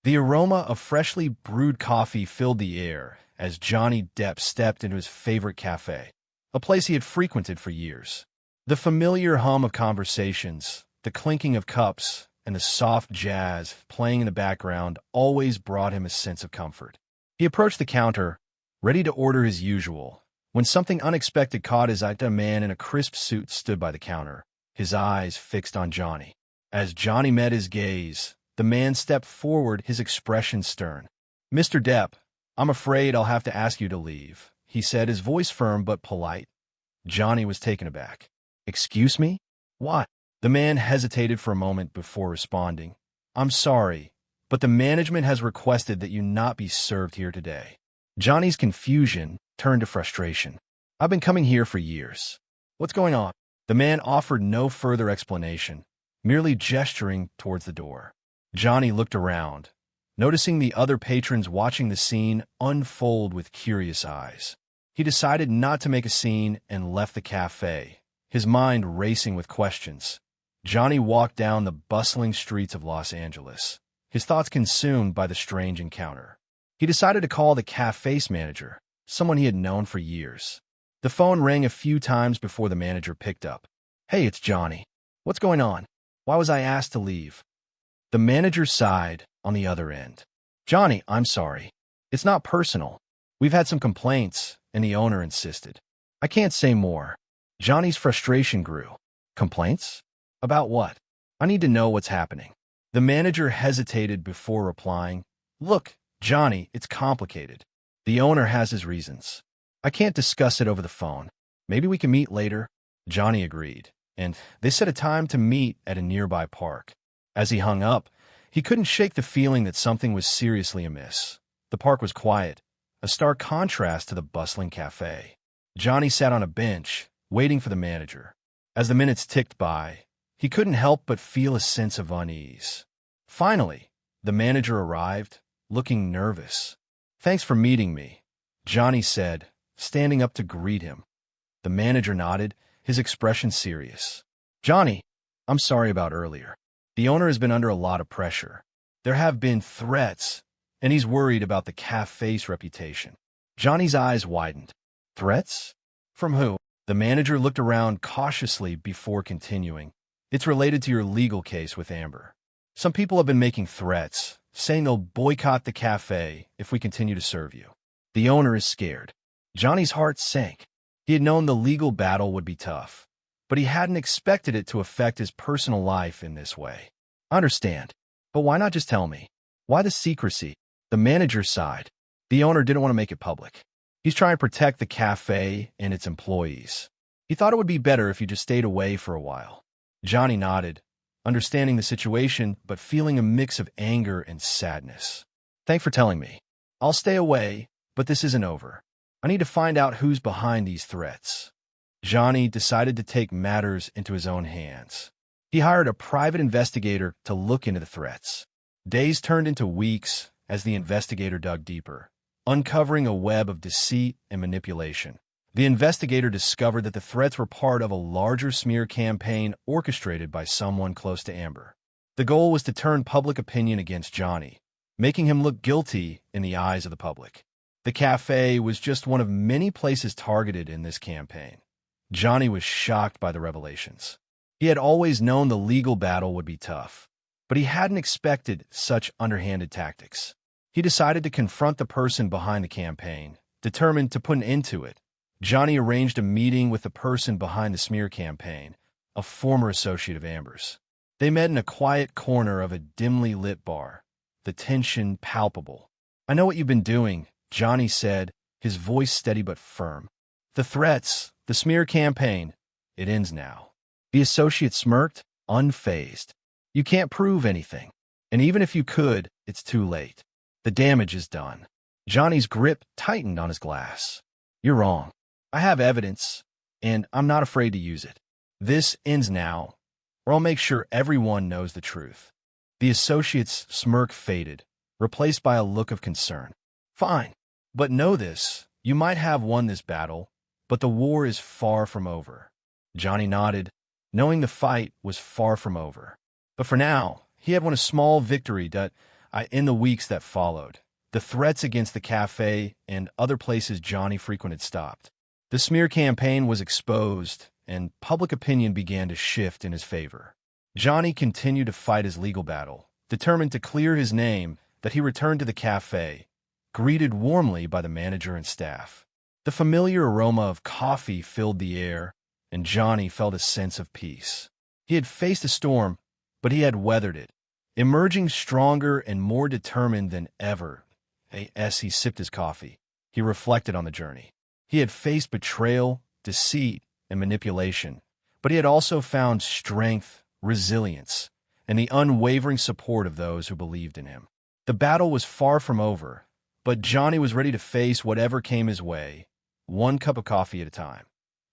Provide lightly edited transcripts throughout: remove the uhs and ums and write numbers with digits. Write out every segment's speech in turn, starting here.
The aroma of freshly brewed coffee filled the air as Johnny Depp stepped into his favorite cafe, a place he had frequented for years. The familiar hum of conversations, the clinking of cups, and the soft jazz playing in the background always brought him a sense of comfort. He approached the counter, ready to order his usual, when something unexpected caught his eye. A man in a crisp suit stood by the counter, his eyes fixed on Johnny. As Johnny met his gaze, the man stepped forward, his expression stern. "Mr. Depp, I'm afraid I'll have to ask you to leave," he said, his voice firm but polite. Johnny was taken aback. "Excuse me? What?" The man hesitated for a moment before responding. "I'm sorry, but the management has requested that you not be served here today." Johnny's confusion turned to frustration. "I've been coming here for years. What's going on?" The man offered no further explanation, merely gesturing towards the door. Johnny looked around, noticing the other patrons watching the scene unfold with curious eyes. He decided not to make a scene and left the cafe, his mind racing with questions. Johnny walked down the bustling streets of Los Angeles, his thoughts consumed by the strange encounter. He decided to call the cafe's manager, someone he had known for years. The phone rang a few times before the manager picked up. "Hey, it's Johnny. What's going on? Why was I asked to leave?" The manager sighed on the other end. "Johnny, I'm sorry. It's not personal. We've had some complaints, and the owner insisted. I can't say more." Johnny's frustration grew. "Complaints? About what? I need to know what's happening." The manager hesitated before replying. "Look, Johnny, it's complicated. The owner has his reasons. I can't discuss it over the phone. Maybe we can meet later." Johnny agreed, and they set a time to meet at a nearby park. As he hung up, he couldn't shake the feeling that something was seriously amiss. The park was quiet, a stark contrast to the bustling cafe. Johnny sat on a bench, waiting for the manager. As the minutes ticked by, he couldn't help but feel a sense of unease. Finally, the manager arrived, looking nervous. "Thanks for meeting me," Johnny said, standing up to greet him. The manager nodded, his expression serious. "Johnny, I'm sorry about earlier. The owner has been under a lot of pressure. There have been threats, and he's worried about the cafe's reputation." Johnny's eyes widened. "Threats? From who?" The manager looked around cautiously before continuing. "It's related to your legal case with Amber. Some people have been making threats, saying they'll boycott the cafe if we continue to serve you. The owner is scared." Johnny's heart sank. He had known the legal battle would be tough, but he hadn't expected it to affect his personal life in this way. "I understand, but why not just tell me? Why the secrecy?" The manager sighed. "The owner didn't want to make it public. He's trying to protect the cafe and its employees. He thought it would be better if you just stayed away for a while." Johnny nodded, understanding the situation but feeling a mix of anger and sadness. "Thanks for telling me. I'll stay away, but this isn't over. I need to find out who's behind these threats." Johnny decided to take matters into his own hands. He hired a private investigator to look into the threats. Days turned into weeks as the investigator dug deeper, uncovering a web of deceit and manipulation. The investigator discovered that the threats were part of a larger smear campaign orchestrated by someone close to Amber. The goal was to turn public opinion against Johnny, making him look guilty in the eyes of the public. The cafe was just one of many places targeted in this campaign. Johnny was shocked by the revelations. He had always known the legal battle would be tough, but he hadn't expected such underhanded tactics. He decided to confront the person behind the campaign, determined to put an end to it. Johnny arranged a meeting with the person behind the smear campaign, a former associate of Amber's. They met in a quiet corner of a dimly lit bar, the tension palpable. "I know what you've been doing," Johnny said, his voice steady but firm. "The threats, the smear campaign, it ends now." The associate smirked, unfazed. "You can't prove anything. And even if you could, it's too late. The damage is done." Johnny's grip tightened on his glass. "You're wrong. I have evidence, and I'm not afraid to use it. This ends now, or I'll make sure everyone knows the truth." The associate's smirk faded, replaced by a look of concern. "Fine. But know this, you might have won this battle, but the war is far from over." Johnny nodded, knowing the fight was far from over. But for now, he had won a small victory that In the weeks that followed, the threats against the cafe and other places Johnny frequented stopped. The smear campaign was exposed, and public opinion began to shift in his favor. Johnny continued to fight his legal battle, determined to clear his name. That he returned to the cafe, greeted warmly by the manager and staff. The familiar aroma of coffee filled the air, and Johnny felt a sense of peace. He had faced a storm, but he had weathered it, emerging stronger and more determined than ever. As he sipped his coffee, he reflected on the journey. He had faced betrayal, deceit, and manipulation, but he had also found strength, resilience, and the unwavering support of those who believed in him. The battle was far from over, but Johnny was ready to face whatever came his way, one cup of coffee at a time.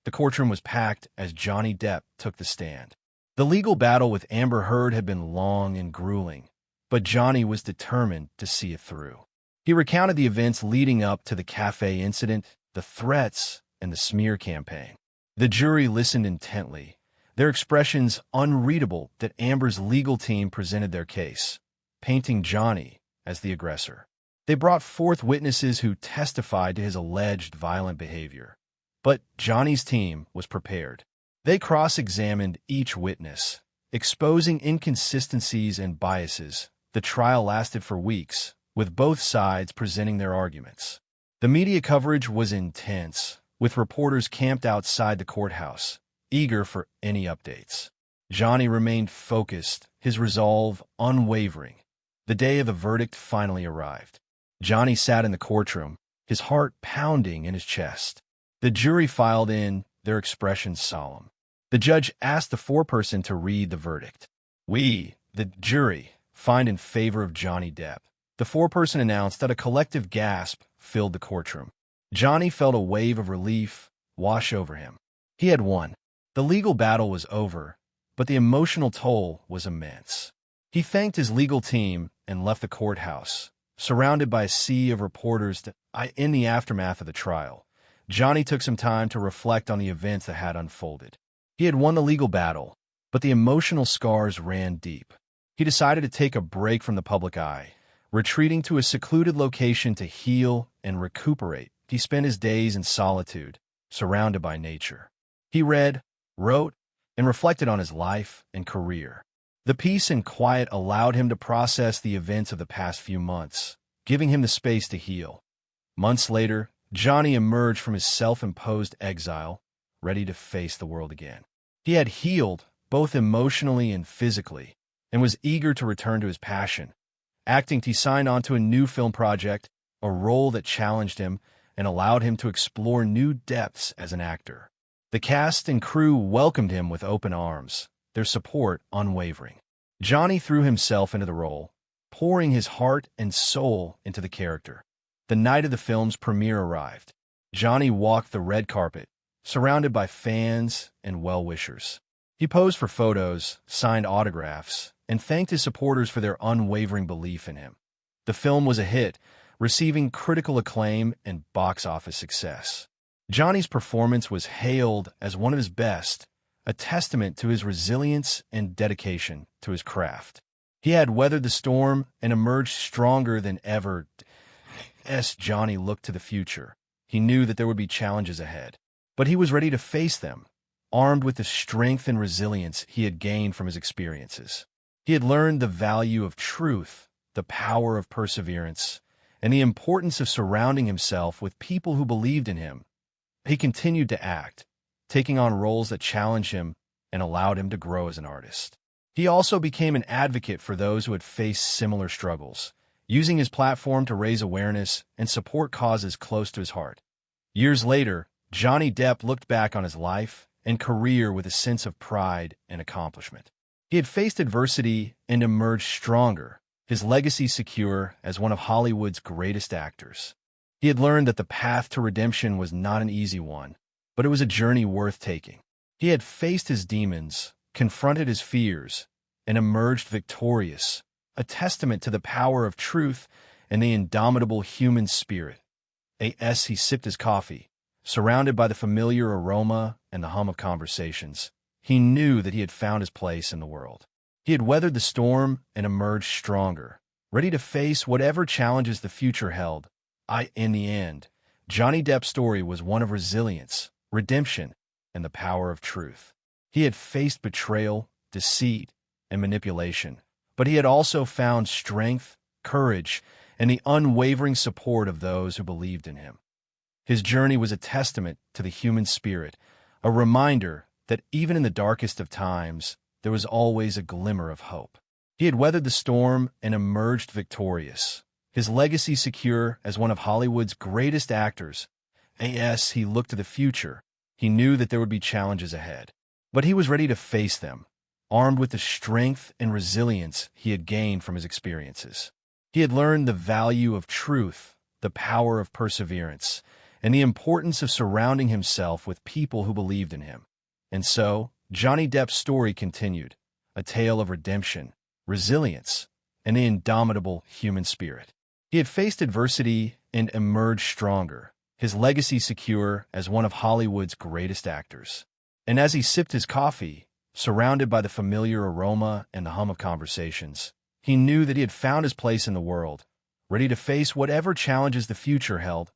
The courtroom was packed as Johnny Depp took the stand. The legal battle with Amber Heard had been long and grueling, but Johnny was determined to see it through. He recounted the events leading up to the cafe incident, the threats, and the smear campaign. The jury listened intently, their expressions unreadable that Amber's legal team presented their case, painting Johnny as the aggressor. They brought forth witnesses who testified to his alleged violent behavior. But Johnny's team was prepared. They cross-examined each witness, exposing inconsistencies and biases. The trial lasted for weeks, with both sides presenting their arguments. The media coverage was intense, with reporters camped outside the courthouse, eager for any updates. Johnny remained focused, his resolve unwavering. The day of the verdict finally arrived. Johnny sat in the courtroom, his heart pounding in his chest. The jury filed in, their expressions solemn. The judge asked the foreperson to read the verdict. "We, the jury, find in favor of Johnny Depp." The foreperson announced that a collective gasp filled the courtroom. Johnny felt a wave of relief wash over him. He had won. The legal battle was over, but the emotional toll was immense. He thanked his legal team and left the courthouse, surrounded by a sea of reporters. In the aftermath of the trial, Johnny took some time to reflect on the events that had unfolded. He had won the legal battle, but the emotional scars ran deep. He decided to take a break from the public eye, retreating to a secluded location to heal and recuperate. He spent his days in solitude, surrounded by nature. He read, wrote, and reflected on his life and career. The peace and quiet allowed him to process the events of the past few months, giving him the space to heal. Months later, Johnny emerged from his self-imposed exile, ready to face the world again. He had healed, both emotionally and physically, and was eager to return to his passion. Acting, he signed on to a new film project, a role that challenged him and allowed him to explore new depths as an actor. The cast and crew welcomed him with open arms, their support unwavering. Johnny threw himself into the role, pouring his heart and soul into the character. The night of the film's premiere arrived. Johnny walked the red carpet, surrounded by fans and well-wishers. He posed for photos, signed autographs, and thanked his supporters for their unwavering belief in him. The film was a hit, receiving critical acclaim and box office success. Johnny's performance was hailed as one of his best, a testament to his resilience and dedication to his craft. He had weathered the storm and emerged stronger than ever. As Johnny looked to the future, he knew that there would be challenges ahead, but he was ready to face them, armed with the strength and resilience he had gained from his experiences. He had learned the value of truth, the power of perseverance, and the importance of surrounding himself with people who believed in him. He continued to act, taking on roles that challenged him and allowed him to grow as an artist. He also became an advocate for those who had faced similar struggles, using his platform to raise awareness and support causes close to his heart. Years later, Johnny Depp looked back on his life and career with a sense of pride and accomplishment. He had faced adversity and emerged stronger, his legacy secure as one of Hollywood's greatest actors. He had learned that the path to redemption was not an easy one, but it was a journey worth taking. He had faced his demons, confronted his fears, and emerged victorious, a testament to the power of truth and the indomitable human spirit. As he sipped his coffee, surrounded by the familiar aroma and the hum of conversations, he knew that he had found his place in the world. He had weathered the storm and emerged stronger, ready to face whatever challenges the future held. In the end, Johnny Depp's story was one of resilience, redemption, and the power of truth. He had faced betrayal, deceit, and manipulation, but he had also found strength, courage, and the unwavering support of those who believed in him. His journey was a testament to the human spirit, a reminder that even in the darkest of times, there was always a glimmer of hope. He had weathered the storm and emerged victorious, his legacy secure as one of Hollywood's greatest actors. As he looked to the future, he knew that there would be challenges ahead, but he was ready to face them, armed with the strength and resilience he had gained from his experiences. He had learned the value of truth, the power of perseverance, and the importance of surrounding himself with people who believed in him. And so, Johnny Depp's story continued, a tale of redemption, resilience, and the indomitable human spirit. He had faced adversity and emerged stronger, his legacy secure as one of Hollywood's greatest actors. And as he sipped his coffee, surrounded by the familiar aroma and the hum of conversations, he knew that he had found his place in the world, ready to face whatever challenges the future held.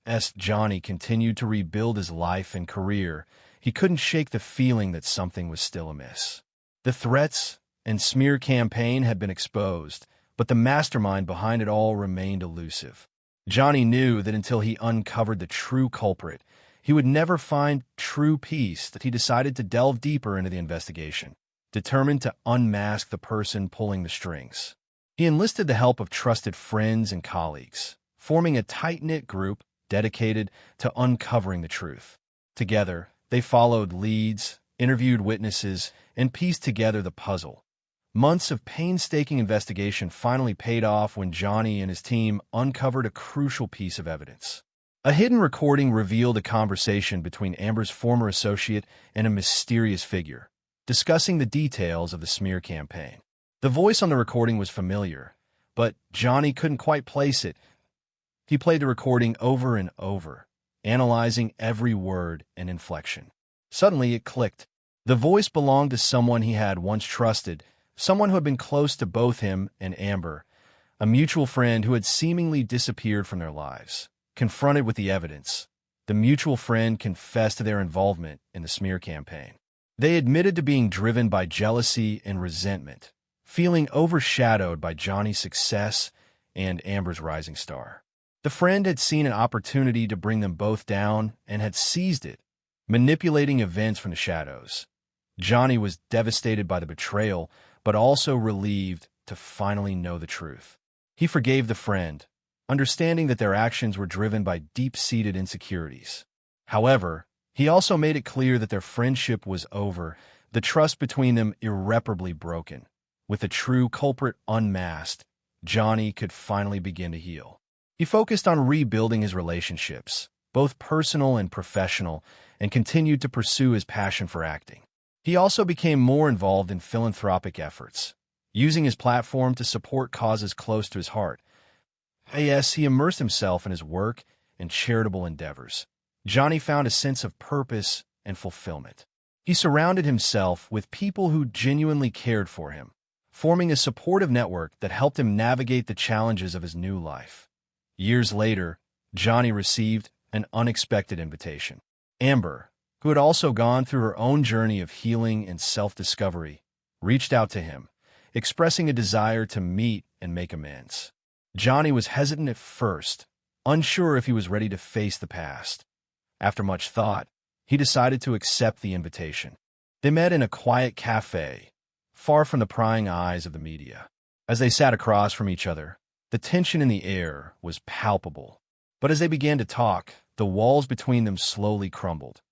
As Johnny continued to rebuild his life and career, he couldn't shake the feeling that something was still amiss. The threats and smear campaign had been exposed, but the mastermind behind it all remained elusive. Johnny knew that until he uncovered the true culprit, he would never find true peace. That he decided to delve deeper into the investigation, determined to unmask the person pulling the strings. He enlisted the help of trusted friends and colleagues, forming a tight-knit group dedicated to uncovering the truth. Together, they followed leads, interviewed witnesses, and pieced together the puzzle. Months of painstaking investigation finally paid off when Johnny and his team uncovered a crucial piece of evidence. A hidden recording revealed a conversation between Amber's former associate and a mysterious figure, discussing the details of the smear campaign. The voice on the recording was familiar, but Johnny couldn't quite place it. He played the recording over and over, analyzing every word and inflection. Suddenly, it clicked. The voice belonged to someone he had once trusted, someone who had been close to both him and Amber, a mutual friend who had seemingly disappeared from their lives. Confronted with the evidence, the mutual friend confessed to their involvement in the smear campaign. They admitted to being driven by jealousy and resentment, feeling overshadowed by Johnny's success and Amber's rising star. The friend had seen an opportunity to bring them both down and had seized it, manipulating events from the shadows. Johnny was devastated by the betrayal, but also relieved to finally know the truth. He forgave the friend, understanding that their actions were driven by deep-seated insecurities. However, he also made it clear that their friendship was over, the trust between them irreparably broken. With the true culprit unmasked, Johnny could finally begin to heal. He focused on rebuilding his relationships, both personal and professional, and continued to pursue his passion for acting. He also became more involved in philanthropic efforts, using his platform to support causes close to his heart. He immersed himself in his work and charitable endeavors. Johnny found a sense of purpose and fulfillment. He surrounded himself with people who genuinely cared for him, forming a supportive network that helped him navigate the challenges of his new life. Years later, Johnny received an unexpected invitation. Amber, who had also gone through her own journey of healing and self-discovery, reached out to him, expressing a desire to meet and make amends. Johnny was hesitant at first, unsure if he was ready to face the past. After much thought, he decided to accept the invitation. They met in a quiet cafe, far from the prying eyes of the media. As they sat across from each other, the tension in the air was palpable. But as they began to talk, the walls between them slowly crumbled.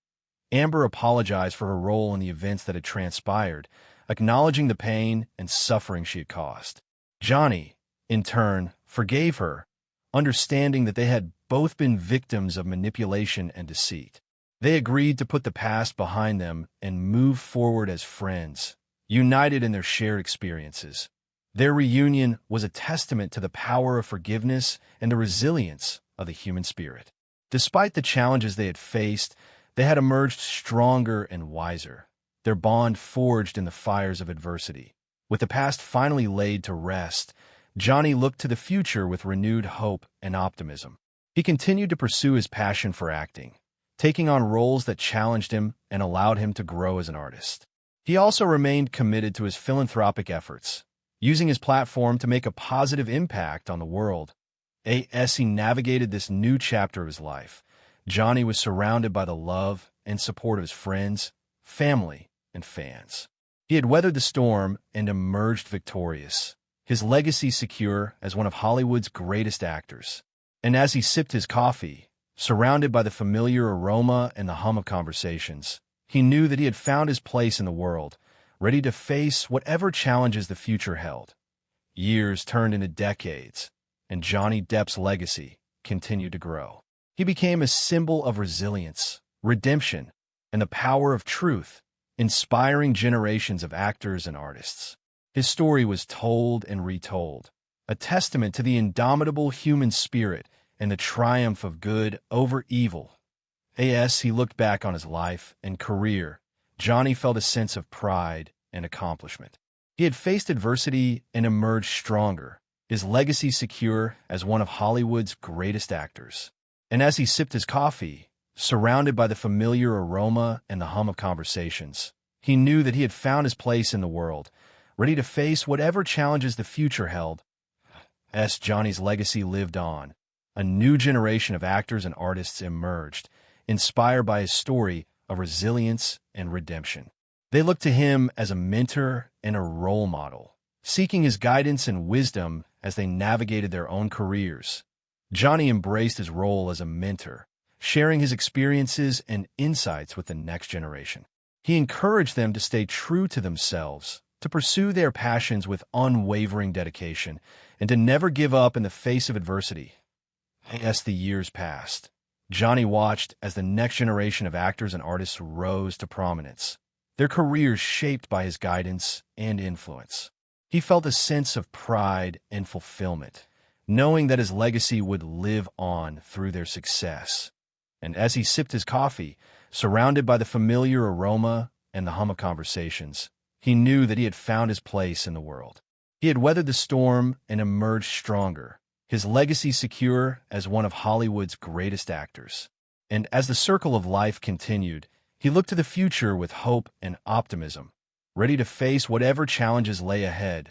Amber apologized for her role in the events that had transpired, acknowledging the pain and suffering she had caused. Johnny, in turn, forgave her, understanding that they had both been victims of manipulation and deceit. They agreed to put the past behind them and move forward as friends, united in their shared experiences. Their reunion was a testament to the power of forgiveness and the resilience of the human spirit. Despite the challenges they had faced, they had emerged stronger and wiser, their bond forged in the fires of adversity. With the past finally laid to rest, Johnny looked to the future with renewed hope and optimism. He continued to pursue his passion for acting, taking on roles that challenged him and allowed him to grow as an artist. He also remained committed to his philanthropic efforts, using his platform to make a positive impact on the world. As he navigated this new chapter of his life, Johnny was surrounded by the love and support of his friends, family, and fans. He had weathered the storm and emerged victorious, his legacy secure as one of Hollywood's greatest actors. And as he sipped his coffee, surrounded by the familiar aroma and the hum of conversations, he knew that he had found his place in the world, ready to face whatever challenges the future held. Years turned into decades, and Johnny Depp's legacy continued to grow. He became a symbol of resilience, redemption, and the power of truth, inspiring generations of actors and artists. His story was told and retold, a testament to the indomitable human spirit and the triumph of good over evil. As he looked back on his life and career, Johnny felt a sense of pride and accomplishment. He had faced adversity and emerged stronger, his legacy secure as one of Hollywood's greatest actors. And as he sipped his coffee, surrounded by the familiar aroma and the hum of conversations, he knew that he had found his place in the world, ready to face whatever challenges the future held. As Johnny's legacy lived on, a new generation of actors and artists emerged, inspired by his story of resilience and redemption. They looked to him as a mentor and a role model, seeking his guidance and wisdom as they navigated their own careers. Johnny embraced his role as a mentor, sharing his experiences and insights with the next generation. He encouraged them to stay true to themselves, to pursue their passions with unwavering dedication, and to never give up in the face of adversity. As the years passed, Johnny watched as the next generation of actors and artists rose to prominence, their careers shaped by his guidance and influence. He felt a sense of pride and fulfillment, knowing that his legacy would live on through their success. And as he sipped his coffee, surrounded by the familiar aroma and the hum of conversations, he knew that he had found his place in the world. He had weathered the storm and emerged stronger, his legacy secure as one of Hollywood's greatest actors. And as the circle of life continued, he looked to the future with hope and optimism, ready to face whatever challenges lay ahead.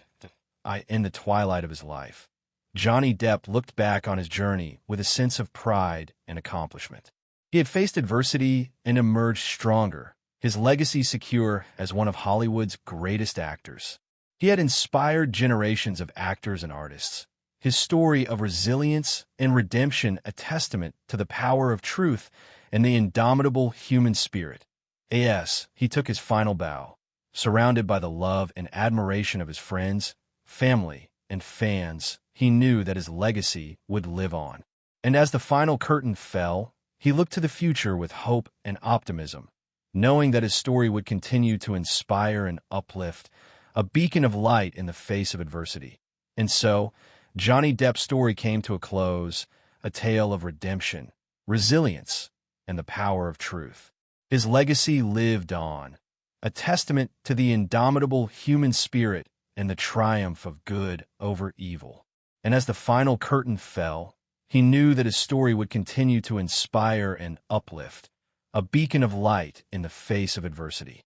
In the twilight of his life, Johnny Depp looked back on his journey with a sense of pride and accomplishment. He had faced adversity and emerged stronger, his legacy secure as one of Hollywood's greatest actors. He had inspired generations of actors and artists, his story of resilience and redemption a testament to the power of truth and the indomitable human spirit. As he took his final bow, surrounded by the love and admiration of his friends, family, and fans, he knew that his legacy would live on. And as the final curtain fell, he looked to the future with hope and optimism, knowing that his story would continue to inspire and uplift, a beacon of light in the face of adversity. And so, Johnny Depp's story came to a close, a tale of redemption, resilience, and the power of truth. His legacy lived on, a testament to the indomitable human spirit and the triumph of good over evil. And as the final curtain fell, he knew that his story would continue to inspire and uplift, a beacon of light in the face of adversity.